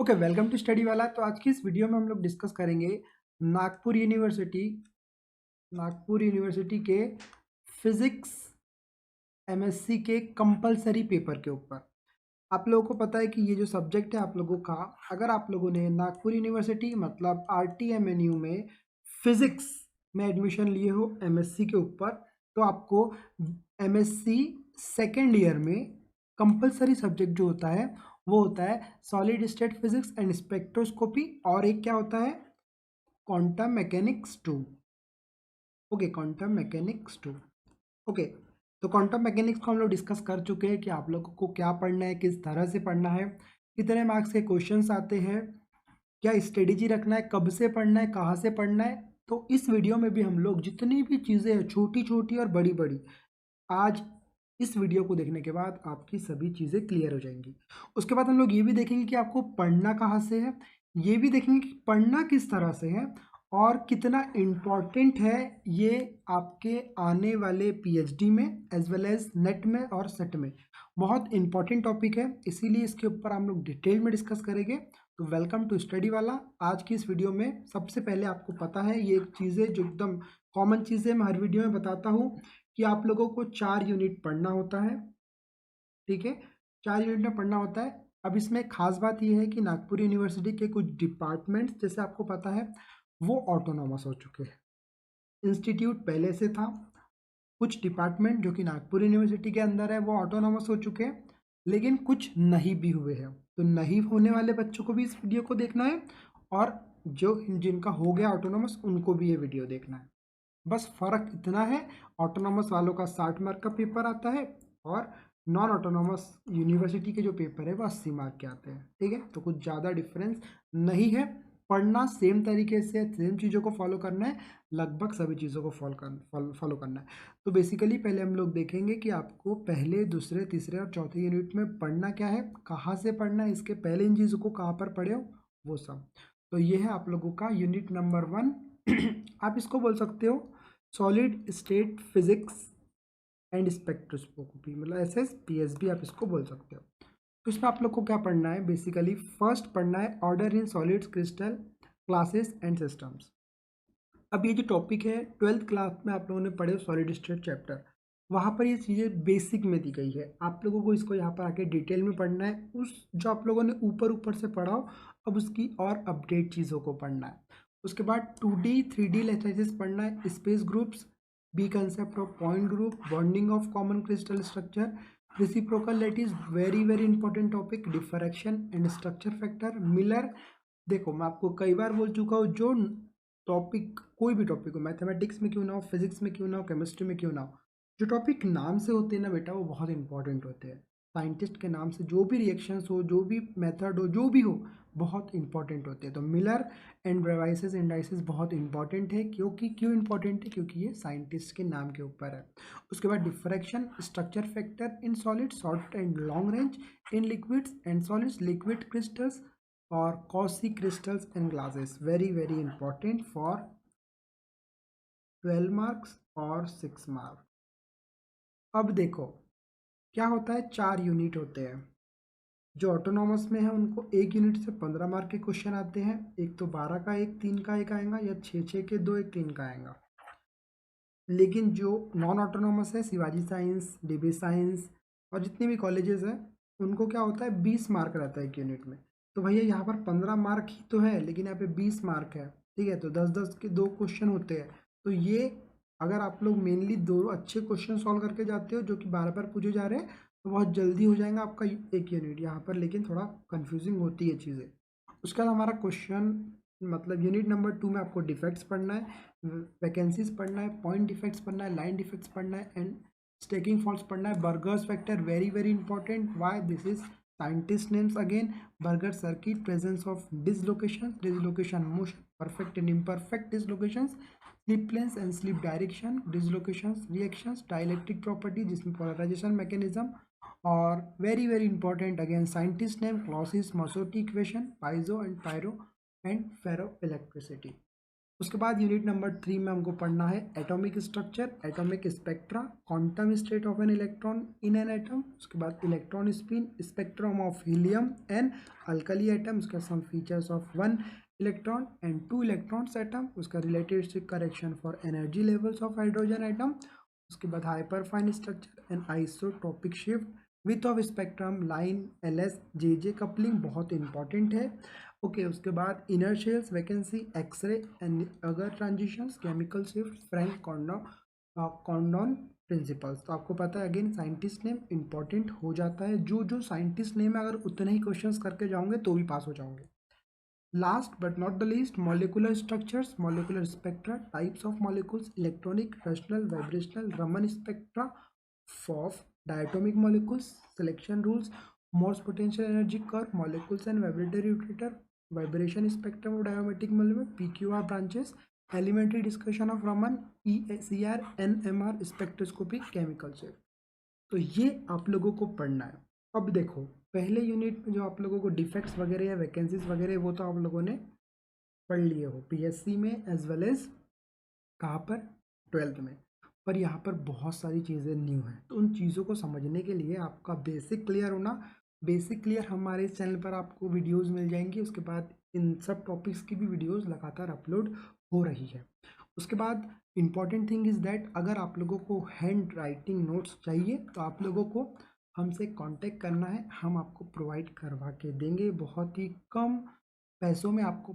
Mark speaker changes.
Speaker 1: Okay, welcome to study वाला। तो आज की इस वीडियो में हम लोग डिस्कस करेंगे नागपुर यूनिवर्सिटी नागपुर यूनिवर्सिटी के फिजिक्स एमएससी के कंपलसरी पेपर के ऊपर। आप लोगों को पता है कि ये जो सब्जेक्ट है आप लोगों का, अगर आप लोगों ने नागपुर यूनिवर्सिटी मतलब आरटीएमएनयू में फिजिक्स में एडमिशन लिए हो एमएससी के ऊपर, तो आपको एमएससी सेकेंड ईयर में कंपलसरी सब्जेक्ट जो होता है वो होता है solid state physics and spectroscopy, और एक क्या होता है, quantum mechanics two. Okay, quantum mechanics two. Okay, तो क्वांटम मैकेनिक्स को हम लोग डिस्कस कर चुके हैं कि आप लोगों को क्या पढ़ना है, किस तरह से पढ़ना है, कितने मार्क्स के क्वेश्चंस आते हैं, क्या स्ट्रेटेजी रखना है, कब से पढ़ना है, कहाँ से पढ़ना है। तो इस वीडियो में भी हम लोग जितनी भी चीज़ें हैं, छोटी छोटी और बड़ी बड़ी, आज इस वीडियो को देखने के बाद आपकी सभी चीज़ें क्लियर हो जाएंगी। उसके बाद हम लोग ये भी देखेंगे कि आपको पढ़ना कहाँ से है, ये भी देखेंगे कि पढ़ना किस तरह से है और कितना इम्पॉर्टेंट है ये आपके आने वाले पीएचडी में एज वेल एज नेट में और सेट में। बहुत इंपॉर्टेंट टॉपिक है, इसीलिए इसके ऊपर हम लोग डिटेल में डिस्कस करेंगे। तो वेलकम टू स्टडी वाला। आज की इस वीडियो में सबसे पहले आपको पता है ये चीज़ें जो एकदम कॉमन चीज़ें मैं हर वीडियो में बताता हूँ कि आप लोगों को 4 यूनिट पढ़ना होता है। ठीक है, 4 यूनिट में पढ़ना होता है। अब इसमें खास बात यह है कि नागपुर यूनिवर्सिटी के कुछ डिपार्टमेंट्स, जैसे आपको पता है, वो ऑटोनॉमस हो चुके हैं। इंस्टीट्यूट पहले से था, कुछ डिपार्टमेंट जो कि नागपुर यूनिवर्सिटी के अंदर है वो ऑटोनॉमस हो चुके हैं, लेकिन कुछ नहीं भी हुए हैं। तो नहीं होने वाले बच्चों को भी इस वीडियो को देखना है, और जो जिनका हो गया ऑटोनॉमस उनको भी ये वीडियो देखना है। बस फर्क इतना है, ऑटोनॉमस वालों का 60 मार्क का पेपर आता है और नॉन ऑटोनॉमस यूनिवर्सिटी के जो पेपर है वो 80 मार्क के आते हैं। ठीक है, तो कुछ ज़्यादा डिफरेंस नहीं है। पढ़ना सेम तरीके से, सेम चीज़ों को फॉलो करना है, लगभग सभी चीज़ों को फॉलो करना है। तो बेसिकली पहले हम लोग देखेंगे कि आपको पहले, दूसरे, तीसरे और चौथे यूनिट में पढ़ना क्या है, कहाँ से पढ़ना है, इसके पहले इन चीज़ों को कहाँ पर पढ़े हो वो सब। तो ये है आप लोगों का यूनिट नंबर 1। आप इसको बोल सकते हो solid state physics and spectroscopy, मतलब एसएस पीएसबी आप इसको बोल सकते हो। तो इसमें आप लोग को क्या पढ़ना है, बेसिकली फर्स्ट पढ़ना है order in solids, crystal, classes and systems. अब ये जो टॉपिक है 12th क्लास में आप लोगों ने पढ़े सॉलिड स्टेट चैप्टर, वहाँ पर ये चीज़ें बेसिक में दी गई है। आप लोगों को इसको यहाँ पर आके डिटेल में पढ़ना है, उस जो आप लोगों ने ऊपर ऊपर से पढ़ा हो अब उसकी और अपडेट चीज़ों को पढ़ना है। उसके बाद 2D 3D लैटिस पढ़ना है, space groups, be concept of point group, bonding of common crystal structure, reciprocal lattice, very very important topic, diffraction and structure factor, Miller. देखो मैं आपको कई बार बोल चुका हूँ, जो टॉपिक, कोई भी टॉपिक हो, मैथमेटिक्स में क्यों ना हो, फिजिक्स में क्यों ना हो, केमिस्ट्री में क्यों ना हो, जो टॉपिक नाम से होते हैं ना बेटा वो बहुत इंपॉर्टेंट होते हैं। साइंटिस्ट के नाम से जो भी रिएक्शंस हो, जो भी मेथड हो, जो भी हो, बहुत इंपॉर्टेंट होते हैं। तो मिलर एंड ब्रेवाइसेस इंडाइसिस बहुत इंपॉर्टेंट है, क्योंकि क्यों इंपॉर्टेंट है, क्योंकि ये साइंटिस्ट के नाम के ऊपर है। उसके बाद diffraction, structure factor in solid, short and long range in liquids and solids, liquid crystals और quasi crystals and glasses, very very important for 12 marks और 6 मार्क्स। अब देखो क्या होता है, 4 यूनिट होते हैं। जो ऑटोनॉमस में है उनको एक यूनिट से 15 मार्क के क्वेश्चन आते हैं, एक तो 12 का एक, 3 का एक आएगा, या 6 के 2 एक 3 का आएगा। लेकिन जो नॉन ऑटोनॉमस है, शिवाजी साइंस, डीबी साइंस और जितने भी कॉलेजेस हैं, उनको क्या होता है 20 मार्क रहता है एक यूनिट में। तो भैया यहाँ पर 15 मार्क ही तो है, लेकिन यहाँ पे 20 मार्क है। ठीक है, तो 10-10 के 2 क्वेश्चन होते हैं। तो ये अगर आप लोग मेनली 2 अच्छे क्वेश्चन सॉल्व करके जाते हो जो कि बार बार पूछे जा रहे हैं, तो बहुत जल्दी हो जाएगा आपका एक यूनिट। यहाँ पर लेकिन थोड़ा कन्फ्यूजिंग होती है चीज़ें। उसका हमारा क्वेश्चन, मतलब यूनिट नंबर 2 में आपको डिफेक्ट्स पढ़ना है, वैकेंसीज पढ़ना है, पॉइंट डिफेक्ट्स पढ़ना है, लाइन डिफेक्ट्स पढ़ना है एंड स्टेकिंग फॉल्ट्स पढ़ना है। Burgers factor very very important, why this is scientist names again, Burger circuit, presence of dislocation, dislocation motion, perfect and imperfect dislocations, slip planes and slip direction, dislocations, reactions, dielectric property जिसमें polarisation mechanism, और very very important again scientist name, Clausius Mossotti equation, piezo and pyro and ferro electricity. उसके बाद unit number 3 में हमको पढ़ना है atomic structure, atomic spectra, quantum state of N electron in an atom, उसके बाद electron spin, spectrum of helium and alkali atom, उसके some features of one electron and two electrons atom, उसका related correction for energy levels of hydrogen atom, उसके बाद hyperfine structure and isotopic shift, width of spectrum, line, LS, J coupling बहुत इंपॉर्टेंट है। Okay उसके बाद inner shells, vacancy, X-ray and Auger transitions, chemical shift, Franck Condon principles. तो आपको पता है अगेन साइंटिस्ट नेम इंपॉर्टेंट हो जाता है, जो साइंटिस्ट नेम है अगर उतने ही क्वेश्चंस करके जाओगे तो भी पास हो जाओगे। Last but not the least, molecular structures, molecular spectra, types of molecules, electronic, fractional, vibrational, Raman spectra of diatomic molecules, selection rules, Morse potential energy curve, molecules and vibratory rotator, vibration spectrum of diatomic molecule, PQR branches, elementary discussion of Raman, ECR, NMR spectroscopy, chemical shape. तो ये आप लोगों को पढ़ना है। अब देखो पहले यूनिट में जो आप लोगों को डिफेक्ट्स वगैरह या वैकेंसीज वगैरह वो तो आप लोगों ने पढ़ लिए हो पीएससी में एज वेल एज कहाँ पर 12th में, पर यहाँ पर बहुत सारी चीज़ें न्यू हैं। तो उन चीज़ों को समझने के लिए आपका बेसिक क्लियर होना, बेसिक क्लियर हमारे इस चैनल पर आपको वीडियोस मिल जाएंगी। उसके बाद इन सब टॉपिक्स की भी वीडियोस लगातार अपलोड हो रही है। उसके बाद इम्पॉर्टेंट थिंग इज़ दैट अगर आप लोगों को हैंड राइटिंग नोट्स चाहिए तो आप लोगों को हमसे कांटेक्ट करना है, हम आपको प्रोवाइड करवा के देंगे। बहुत ही कम पैसों में आपको